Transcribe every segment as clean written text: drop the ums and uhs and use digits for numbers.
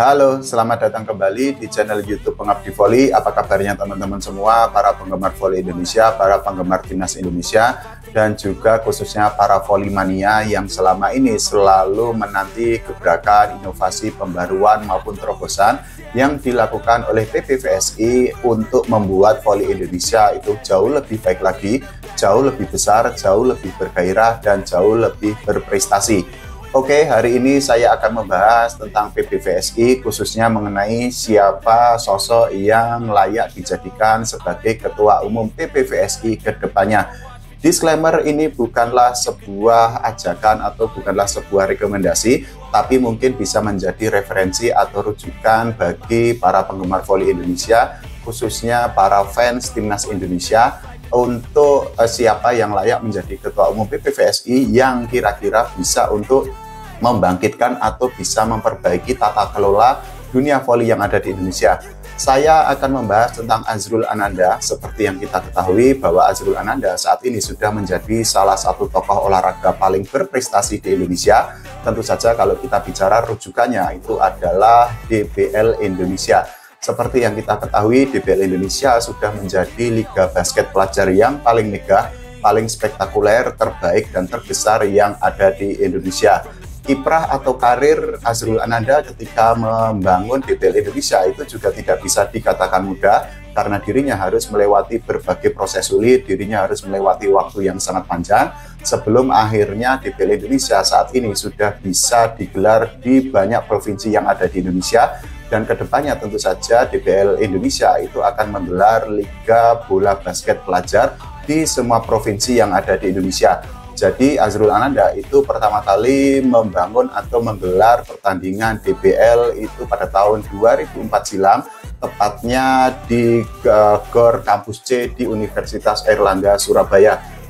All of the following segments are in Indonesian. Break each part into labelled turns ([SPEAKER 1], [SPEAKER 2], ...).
[SPEAKER 1] Halo, selamat datang kembali di channel YouTube Pengabdi Voli. Apa kabarnya teman-teman semua, para penggemar voli Indonesia, para penggemar timnas Indonesia, dan juga khususnya para voli mania yang selama ini selalu menanti gebrakan, inovasi, pembaruan maupun terobosan yang dilakukan oleh PPVSI untuk membuat voli Indonesia itu jauh lebih baik lagi, jauh lebih besar, jauh lebih bergairah, dan jauh lebih berprestasi. Oke, hari ini saya akan membahas tentang PPVSI, khususnya mengenai siapa sosok yang layak dijadikan sebagai Ketua Umum PPVSI ke depannya. Disclaimer, ini bukanlah sebuah ajakan atau bukanlah sebuah rekomendasi, tapi mungkin bisa menjadi referensi atau rujukan bagi para penggemar voli Indonesia, khususnya para fans timnas Indonesia, untuk siapa yang layak menjadi Ketua Umum PPVSI yang kira-kira bisa untuk membangkitkan atau bisa memperbaiki tata kelola dunia voli yang ada di Indonesia. Saya akan membahas tentang Azrul Ananda. Seperti yang kita ketahui bahwa Azrul Ananda saat ini sudah menjadi salah satu tokoh olahraga paling berprestasi di Indonesia. Tentu saja kalau kita bicara rujukannya itu adalah DBL Indonesia. Seperti yang kita ketahui, DBL Indonesia sudah menjadi liga basket pelajar yang paling megah, paling spektakuler, terbaik, dan terbesar yang ada di Indonesia. Kiprah atau karir Azrul Ananda ketika membangun DBL Indonesia itu juga tidak bisa dikatakan mudah, karena dirinya harus melewati berbagai proses sulit, dirinya harus melewati waktu yang sangat panjang, sebelum akhirnya DBL Indonesia saat ini sudah bisa digelar di banyak provinsi yang ada di Indonesia. Dan kedepannya tentu saja DBL Indonesia itu akan menggelar Liga Bola Basket Pelajar di semua provinsi yang ada di Indonesia. Jadi Azrul Ananda itu pertama kali membangun atau menggelar pertandingan DBL itu pada tahun 2004 silam, tepatnya di GOR Kampus C di Universitas Airlangga, Surabaya.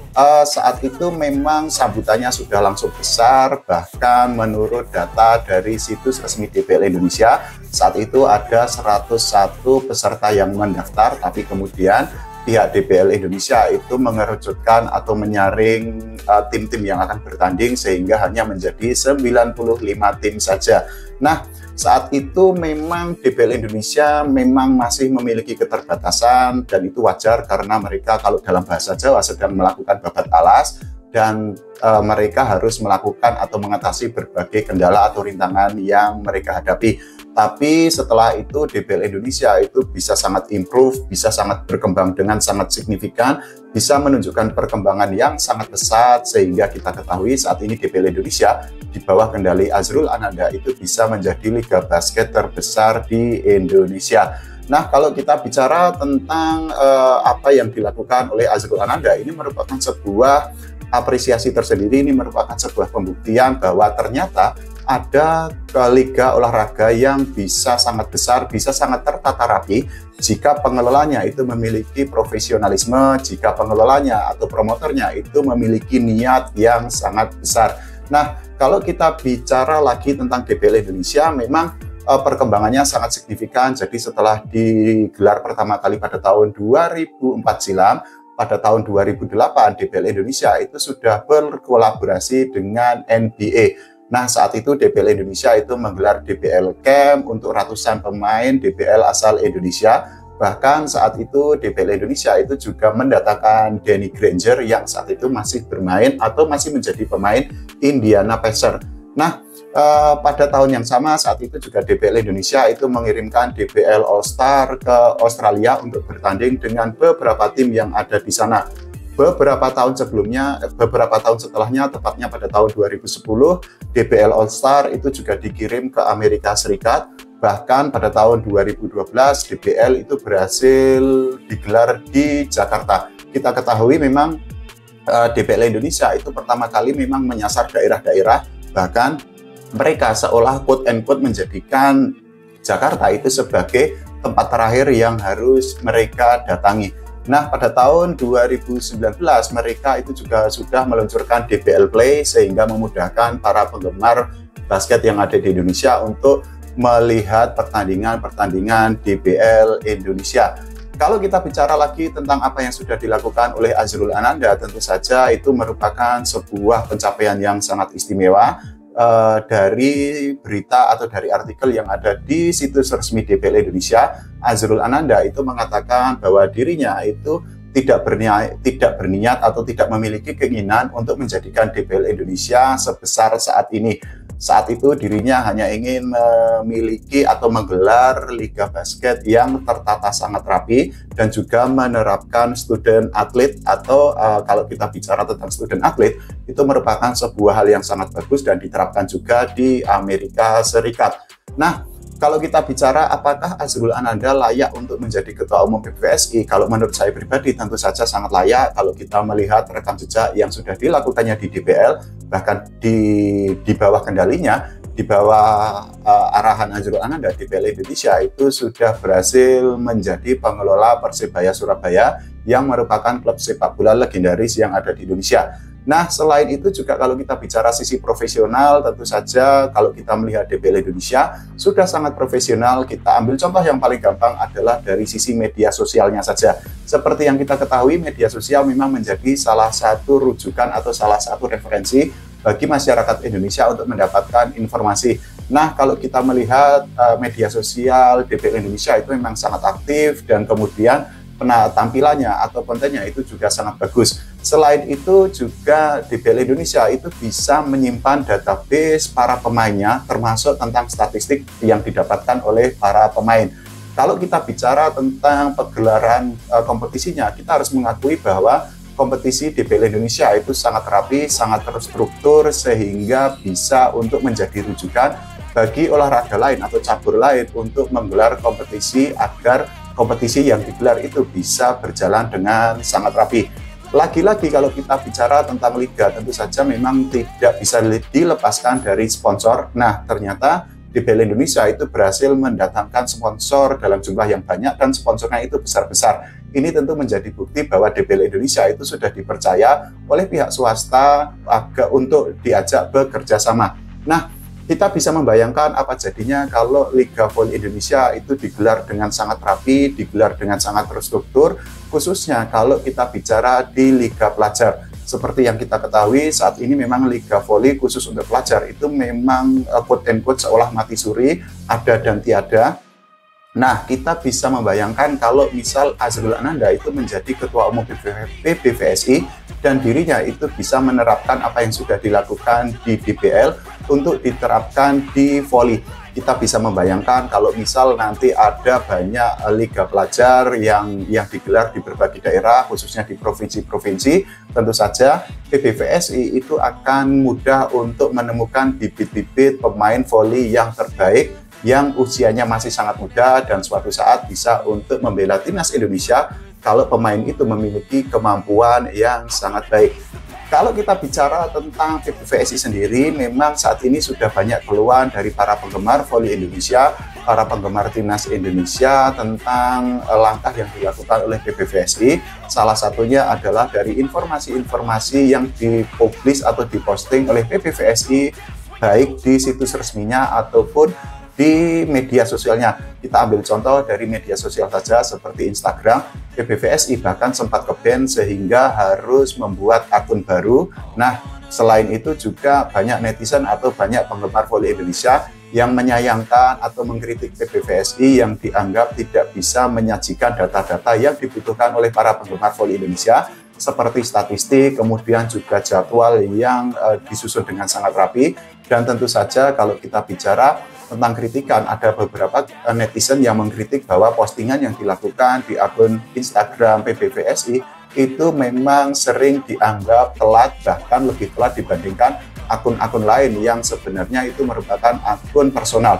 [SPEAKER 1] Saat itu memang sambutannya sudah langsung besar, bahkan menurut data dari situs resmi DBL Indonesia, saat itu ada 101 peserta yang mendaftar, tapi kemudian pihak DBL Indonesia itu mengerucutkan atau menyaring tim-tim yang akan bertanding sehingga hanya menjadi 95 tim saja. Nah, saat itu memang DBL Indonesia memang masih memiliki keterbatasan, dan itu wajar karena mereka kalau dalam bahasa Jawa sedang melakukan babat alas, dan mereka harus melakukan atau mengatasi berbagai kendala atau rintangan yang mereka hadapi. Tapi setelah itu DBL Indonesia itu bisa sangat improve, bisa sangat berkembang dengan sangat signifikan, bisa menunjukkan perkembangan yang sangat pesat, sehingga kita ketahui saat ini DBL Indonesia di bawah kendali Azrul Ananda itu bisa menjadi liga basket terbesar di Indonesia. Nah, kalau kita bicara tentang apa yang dilakukan oleh Azrul Ananda, ini merupakan sebuah apresiasi tersendiri, ini merupakan sebuah pembuktian bahwa ternyata ada liga olahraga yang bisa sangat besar, bisa sangat tertata rapi jika pengelolanya itu memiliki profesionalisme, jika pengelolanya atau promotornya itu memiliki niat yang sangat besar. Nah, kalau kita bicara lagi tentang DBL Indonesia, memang perkembangannya sangat signifikan. Jadi setelah digelar pertama kali pada tahun 2004 silam, pada tahun 2008 DBL Indonesia itu sudah berkolaborasi dengan NBA. Nah, saat itu DBL Indonesia itu menggelar DBL Camp untuk ratusan pemain DBL asal Indonesia. Bahkan saat itu DBL Indonesia itu juga mendatangkan Danny Granger yang saat itu masih bermain atau masih menjadi pemain Indiana Pacers. Nah, pada tahun yang sama saat itu juga DBL Indonesia itu mengirimkan DBL All Star ke Australia untuk bertanding dengan beberapa tim yang ada di sana. Beberapa tahun setelahnya, tepatnya pada tahun 2010, DBL All Star itu juga dikirim ke Amerika Serikat. Bahkan pada tahun 2012, DBL itu berhasil digelar di Jakarta. Kita ketahui memang DBL Indonesia itu pertama kali memang menyasar daerah-daerah, bahkan mereka seolah quote-unquote menjadikan Jakarta itu sebagai tempat terakhir yang harus mereka datangi. Nah, pada tahun 2019 mereka itu juga sudah meluncurkan DBL Play sehingga memudahkan para penggemar basket yang ada di Indonesia untuk melihat pertandingan-pertandingan DBL Indonesia. Kalau kita bicara lagi tentang apa yang sudah dilakukan oleh Azrul Ananda, tentu saja itu merupakan sebuah pencapaian yang sangat istimewa. dari berita atau dari artikel yang ada di situs resmi DBL Indonesia, Azrul Ananda itu mengatakan bahwa dirinya itu tidak berniat atau tidak memiliki keinginan untuk menjadikan DBL Indonesia sebesar saat ini. Saat itu dirinya hanya ingin memiliki atau menggelar liga basket yang tertata sangat rapi dan juga menerapkan student athlete atau kalau kita bicara tentang student athlete itu merupakan sebuah hal yang sangat bagus dan diterapkan juga di Amerika Serikat. Nah, kalau kita bicara apakah Azrul Ananda layak untuk menjadi Ketua Umum PBVSI, kalau menurut saya pribadi tentu saja sangat layak kalau kita melihat rekam jejak yang sudah dilakukannya di DBL, bahkan di bawah kendalinya, di bawah arahan Azrul Ananda, DBL Indonesia itu sudah berhasil menjadi pengelola Persebaya Surabaya yang merupakan klub sepak bola legendaris yang ada di Indonesia. Nah, selain itu juga kalau kita bicara sisi profesional, tentu saja kalau kita melihat DBL Indonesia sudah sangat profesional. Kita ambil contoh yang paling gampang adalah dari sisi media sosialnya saja. Seperti yang kita ketahui, media sosial memang menjadi salah satu rujukan atau salah satu referensi bagi masyarakat Indonesia untuk mendapatkan informasi. Nah, kalau kita melihat media sosial DBL Indonesia itu memang sangat aktif dan kemudian tampilannya atau kontennya itu juga sangat bagus. Selain itu juga DBL Indonesia itu bisa menyimpan database para pemainnya termasuk tentang statistik yang didapatkan oleh para pemain. Kalau kita bicara tentang pegelaran kompetisinya, kita harus mengakui bahwa kompetisi DBL Indonesia itu sangat rapi, sangat terstruktur sehingga bisa untuk menjadi rujukan bagi olahraga lain atau cabur lain untuk menggelar kompetisi agar kompetisi yang digelar itu bisa berjalan dengan sangat rapi. Lagi-lagi kalau kita bicara tentang liga, tentu saja memang tidak bisa dilepaskan dari sponsor. Nah, ternyata DBL Indonesia itu berhasil mendatangkan sponsor dalam jumlah yang banyak dan sponsornya itu besar-besar. Ini tentu menjadi bukti bahwa DBL Indonesia itu sudah dipercaya oleh pihak swasta untuk diajak bekerja sama. Nah, kita bisa membayangkan apa jadinya kalau Liga Voli Indonesia itu digelar dengan sangat rapi, digelar dengan sangat terstruktur, khususnya kalau kita bicara di Liga Pelajar. Seperti yang kita ketahui saat ini memang Liga Voli khusus untuk pelajar itu memang quote-unquote seolah mati suri, ada dan tiada. Nah, kita bisa membayangkan kalau misal Azrul Ananda itu menjadi Ketua Umum PBVSI dan dirinya itu bisa menerapkan apa yang sudah dilakukan di DBL untuk diterapkan di voli. Kita bisa membayangkan kalau misal nanti ada banyak liga pelajar yang digelar di berbagai daerah, khususnya di provinsi-provinsi, tentu saja PBVSI itu akan mudah untuk menemukan bibit-bibit pemain voli yang terbaik, yang usianya masih sangat muda dan suatu saat bisa untuk membela timnas Indonesia kalau pemain itu memiliki kemampuan yang sangat baik. Kalau kita bicara tentang PBVSI sendiri, memang saat ini sudah banyak keluhan dari para penggemar voli Indonesia, para penggemar timnas Indonesia tentang langkah yang dilakukan oleh PBVSI. Salah satunya adalah dari informasi-informasi yang dipublis atau diposting oleh PBVSI, baik di situs resminya ataupun di media sosialnya. Kita ambil contoh dari media sosial saja seperti Instagram, PBVSI bahkan sempat ke-ban sehingga harus membuat akun baru. Nah, selain itu juga banyak netizen atau banyak penggemar voli Indonesia yang menyayangkan atau mengkritik PBVSI yang dianggap tidak bisa menyajikan data-data yang dibutuhkan oleh para penggemar voli Indonesia seperti statistik, kemudian juga jadwal yang disusun dengan sangat rapi. Dan tentu saja kalau kita bicara tentang kritikan, ada beberapa netizen yang mengkritik bahwa postingan yang dilakukan di akun Instagram PBVSI itu memang sering dianggap telat, bahkan lebih telat dibandingkan akun-akun lain yang sebenarnya itu merupakan akun personal.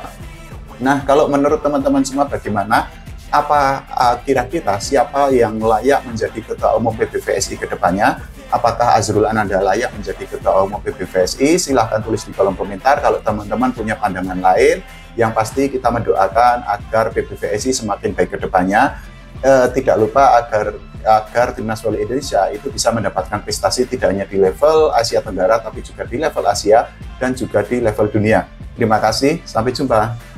[SPEAKER 1] Nah, kalau menurut teman-teman semua bagaimana? Apa kira-kira siapa yang layak menjadi Ketua Umum PBVSI ke depannya? Apakah Azrul Ananda layak menjadi Ketua Umum PBVSI? Silahkan tulis di kolom komentar kalau teman-teman punya pandangan lain. Yang pasti kita mendoakan agar PBVSI semakin baik ke depannya. Tidak lupa agar timnas voli Indonesia itu bisa mendapatkan prestasi tidak hanya di level Asia Tenggara, tapi juga di level Asia dan juga di level dunia. Terima kasih, sampai jumpa.